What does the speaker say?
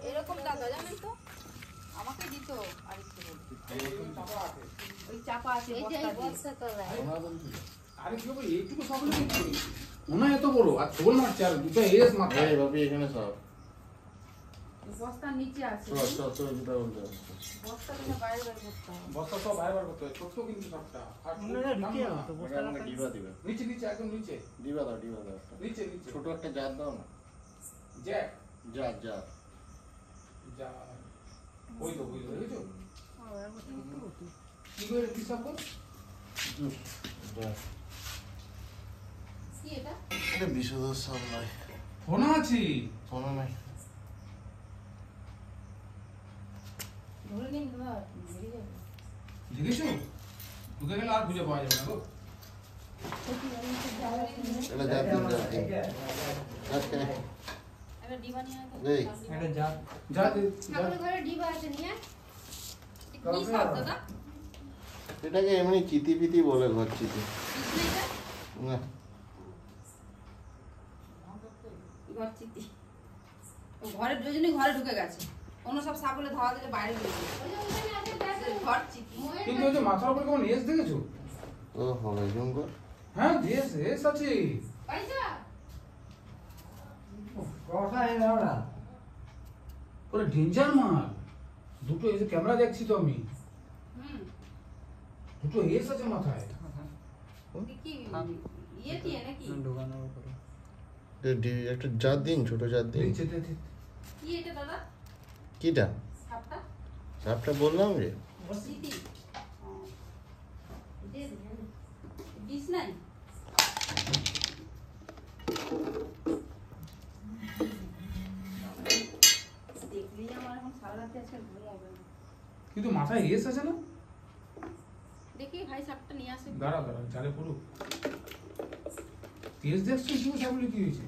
এরকম দাদা জানেন তো আমাকে দিত আরেকটু ওই চাপা আছে বস্তা তলায় আরে কি হবে এইটুকু সব লোক কি ওনা এত বড় আর ছোল মারছে আর দুটো এস মাথায় এই ভাবি এখানে সব বস্তার নিচে আছে তো যেটা বলতে বস্তা থেকে বাইরে বের করতে হবে বস্তা সব বাইরে বার করতে হয় ছোট কিন্তু সবটা আর ওনারা ঢুকে যাবে তো বস্তা আমাকে ডিবা দিবে নিচে নিচে একদম নিচে ডিবা দাও একটা নিচে নিচে ছোট একটা জার দাও না জ্যাক জার যা ওই তো দেখেছো কি করে কি সব কর জার কি এটা এটা বিশুদ্ধ সব নয় ফোন আছে ফোন নাই ধরে নিন দাদা বেরিয়ে যাবে দেখেছো ঢুকে গেলে আর খুঁজে পাওয়া যাবে না গো এটা জার দিন একটা ডিবা নিয়ে এই এটা যা যা ঠাকুরের ঘরে ডিবা আছে নিয়ে কি সব দাদা এটাকে এমনি চিতি বলে ঘর চিতি এটা না ঘর চিতি ঘরের দুজনই ঘরে ঢুকে গেছে অন্য সব সাবলে ধাওয়া দিলে বাইরে বেরিয়ে ঘর চিতি কিন্তু ওই যে মাথার উপরে কেমন এস দেখেছো ও হবে জঙ্গল হ্যাঁ এস এস আছে পয়সা কথা এই না ওরে ডেঞ্জার মাল দুটো এসে ক্যামেরা দেখছি তো আমি দুটো এস আছে মাথায় কি ইয়ে দিয়ে নাকি দোকানের উপরে একটা জার দিন ছোট জার দিন নিচে দেখে কি এটা দাদা কিটা সাপটা সাপটা বললাম রে সিটি বিষ নাই দেখলেই আমার এখন সারা রাতে আজকে ঘুম হবে না কিন্তু মাথায় এস আছে না দেখি ভাই সাপটা নিয়ে আসে দাঁড়া জালে পড়ুক এস দেখছো কি সাবলে কি হয়েছে